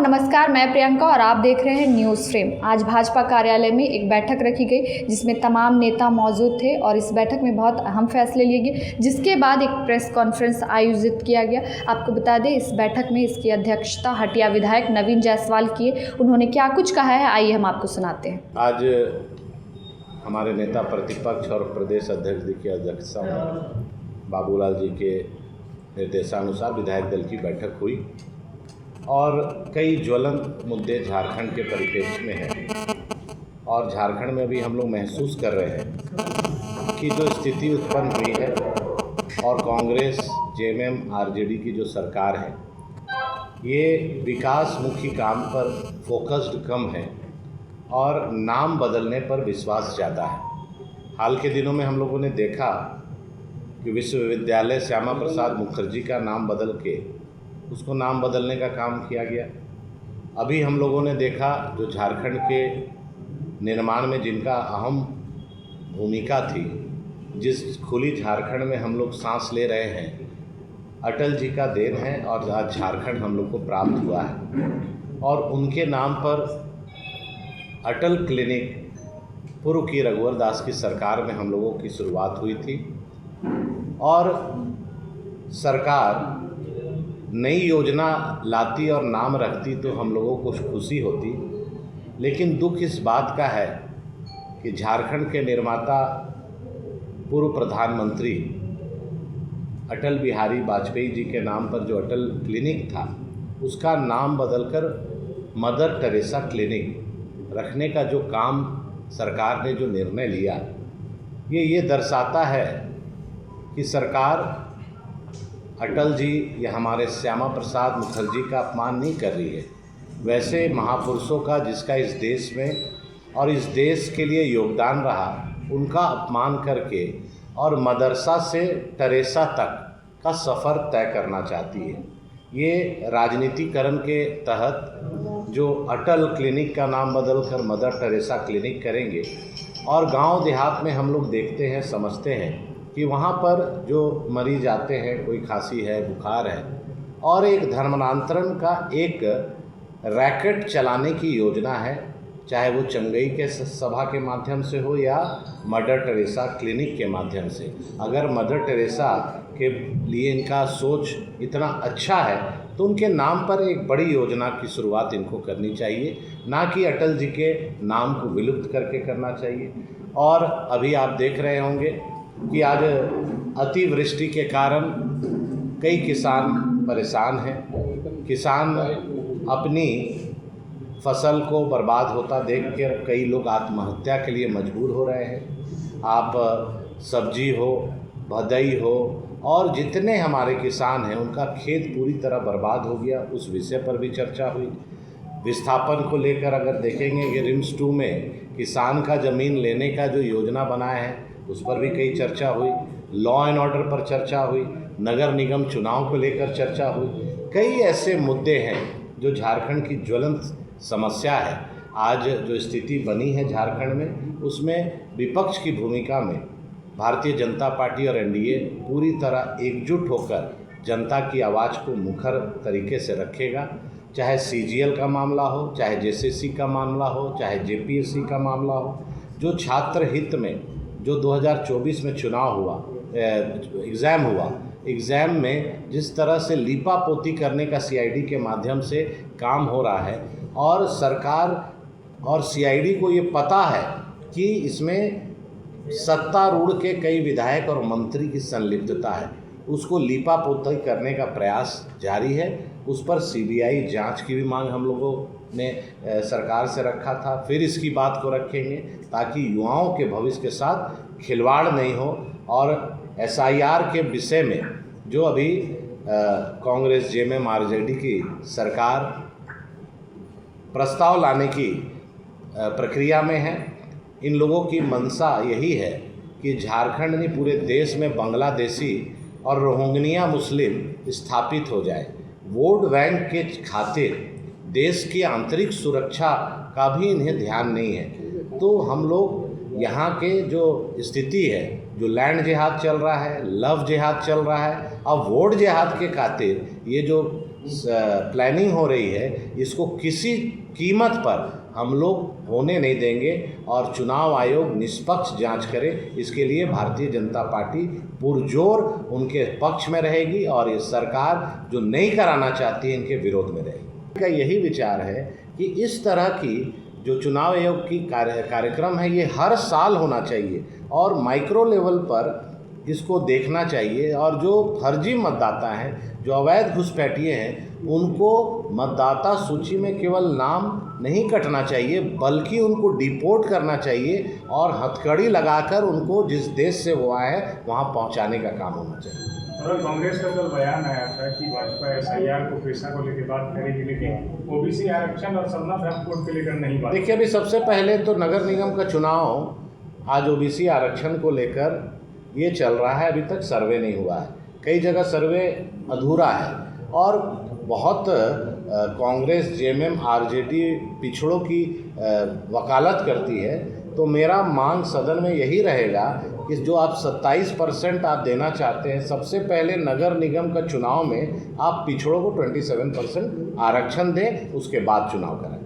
नमस्कार, मैं प्रियंका और आप देख रहे हैं न्यूज़ फ्रेम। आज भाजपा कार्यालय में एक बैठक रखी गई जिसमें तमाम नेता मौजूद थे और इस बैठक में बहुत अहम फैसले लिए गए, जिसके बाद एक प्रेस कॉन्फ्रेंस आयोजित किया गया। आपको बता दें, इस बैठक में इसकी अध्यक्षता हटिया विधायक नवीन जायसवाल किए। उन्होंने क्या कुछ कहा है, आइए हम आपको सुनाते हैं। आज हमारे नेता प्रतिपक्ष और प्रदेश अध्यक्ष जी की अध्यक्षता में बाबूलाल जी के निर्देशानुसार विधायक दल की बैठक हुई और कई ज्वलंत मुद्दे झारखंड के परिप्रेक्ष्य में हैं और झारखंड में भी हम लोग महसूस कर रहे हैं कि जो स्थिति उत्पन्न हुई है और कांग्रेस जेएमएम आरजेडी की जो सरकार है, ये विकासमुखी काम पर फोकस्ड कम है और नाम बदलने पर विश्वास ज़्यादा है। हाल के दिनों में हम लोगों ने देखा कि विश्वविद्यालय श्यामा प्रसाद मुखर्जी का नाम बदल के उसको नाम बदलने का काम किया गया। अभी हम लोगों ने देखा जो झारखंड के निर्माण में जिनका अहम भूमिका थी, जिस खुली झारखंड में हम लोग सांस ले रहे हैं, अटल जी का देन है और आज झारखंड हम लोग को प्राप्त हुआ है। और उनके नाम पर अटल क्लिनिक पूर्व की रघुवर दास की सरकार में हम लोगों की शुरुआत हुई थी और सरकार नई योजना लाती और नाम रखती तो हम लोगों को खुशी होती, लेकिन दुख इस बात का है कि झारखंड के निर्माता पूर्व प्रधानमंत्री अटल बिहारी वाजपेयी जी के नाम पर जो अटल क्लिनिक था, उसका नाम बदलकर मदर टेरेसा क्लिनिक रखने का जो काम सरकार ने जो निर्णय लिया, ये दर्शाता है कि सरकार अटल जी या हमारे श्यामा प्रसाद मुखर्जी का अपमान नहीं कर रही है, वैसे महापुरुषों का जिसका इस देश में और इस देश के लिए योगदान रहा, उनका अपमान करके और मदरसा से टेरेसा तक का सफ़र तय करना चाहती है। ये राजनीतिकरण के तहत जो अटल क्लिनिक का नाम बदलकर मदर टेरेसा क्लिनिक करेंगे और गांव देहात में हम लोग देखते हैं, समझते हैं कि वहाँ पर जो मरीज आते हैं, कोई खांसी है, बुखार है, और एक धर्मांतरण का एक रैकेट चलाने की योजना है, चाहे वो चंगई के सभा के माध्यम से हो या मदर टेरेसा क्लिनिक के माध्यम से। अगर मदर टेरेसा के लिए इनका सोच इतना अच्छा है तो उनके नाम पर एक बड़ी योजना की शुरुआत इनको करनी चाहिए, ना कि अटल जी के नाम को विलुप्त करके करना चाहिए। और अभी आप देख रहे होंगे कि आज अतिवृष्टि के कारण कई किसान परेशान हैं। किसान अपनी फसल को बर्बाद होता देखकर कई लोग आत्महत्या के लिए मजबूर हो रहे हैं। आप सब्जी हो, भदई हो और जितने हमारे किसान हैं, उनका खेत पूरी तरह बर्बाद हो गया, उस विषय पर भी चर्चा हुई। विस्थापन को लेकर अगर देखेंगे कि रिम्स 2 में किसान का ज़मीन लेने का जो योजना बनाया है, उस पर भी कई चर्चा हुई। लॉ एंड ऑर्डर पर चर्चा हुई, नगर निगम चुनाव को लेकर चर्चा हुई। कई ऐसे मुद्दे हैं जो झारखंड की ज्वलंत समस्या है। आज जो स्थिति बनी है झारखंड में, उसमें विपक्ष की भूमिका में भारतीय जनता पार्टी और एनडीए पूरी तरह एकजुट होकर जनता की आवाज़ को मुखर तरीके से रखेगा। चाहे सीजीएल का मामला हो, चाहे जेसीसी का मामला हो, चाहे जेपीएससी का मामला हो, जो छात्र हित में जो 2024 में चुनाव हुआ, एग्ज़ाम में जिस तरह से लीपा पोती करने का सीआईडी के माध्यम से काम हो रहा है और सरकार और सीआईडी को ये पता है कि इसमें सत्तारूढ़ के कई विधायक और मंत्री की संलिप्तता है, उसको लीपा पोती करने का प्रयास जारी है। उस पर सीबीआई जांच की भी मांग हम लोगों ने सरकार से रखा था, फिर इसकी बात को रखेंगे ताकि युवाओं के भविष्य के साथ खिलवाड़ नहीं हो। और एसआईआर के विषय में जो अभी कांग्रेस जेएमएम आरजेडी की सरकार प्रस्ताव लाने की प्रक्रिया में है, इन लोगों की मंशा यही है कि झारखंड नहीं पूरे देश में बांग्लादेशी और रोहिंग्या मुस्लिम स्थापित हो जाए। वोट बैंक के खातिर देश की आंतरिक सुरक्षा का भी इन्हें ध्यान नहीं है। तो हम लोग यहाँ के जो स्थिति है, जो लैंड जिहाद चल रहा है, लव जिहाद चल रहा है, अब वोट जिहाद के खातिर ये जो प्लानिंग हो रही है, इसको किसी कीमत पर हम लोग होने नहीं देंगे और चुनाव आयोग निष्पक्ष जांच करे। इसके लिए भारतीय जनता पार्टी पुरजोर उनके पक्ष में रहेगी और ये सरकार जो नहीं कराना चाहती है इनके विरोध में रहेगी। का यही विचार है कि इस तरह की जो चुनाव आयोग की कार्यक्रम है ये हर साल होना चाहिए और माइक्रो लेवल पर इसको देखना चाहिए और जो फर्जी मतदाता हैं, जो अवैध घुसपैठिए हैं, उनको मतदाता सूची में केवल नाम नहीं कटना चाहिए बल्कि उनको डिपोर्ट करना चाहिए और हथकड़ी लगाकर उनको जिस देश से वो आए हैं वहाँ पहुँचाने का काम होना चाहिए। और कांग्रेस का कल बयान आया था कि भाजपा SIR को पैसा को लेकर बात करेगी, लेकिन OBC आरक्षण और सरना कोड को लेकर नहीं बात। देखिए, अभी सबसे पहले तो नगर निगम का चुनाव आज OBC आरक्षण को लेकर ये चल रहा है, अभी तक सर्वे नहीं हुआ है, कई जगह सर्वे अधूरा है और बहुत कांग्रेस JMM RJD पिछड़ों की वकालत करती है। तो मेरा मांग सदन में यही रहेगा कि जो आप 27% आप देना चाहते हैं, सबसे पहले नगर निगम का चुनाव में आप पिछड़ों को 27% आरक्षण दें, उसके बाद चुनाव करें।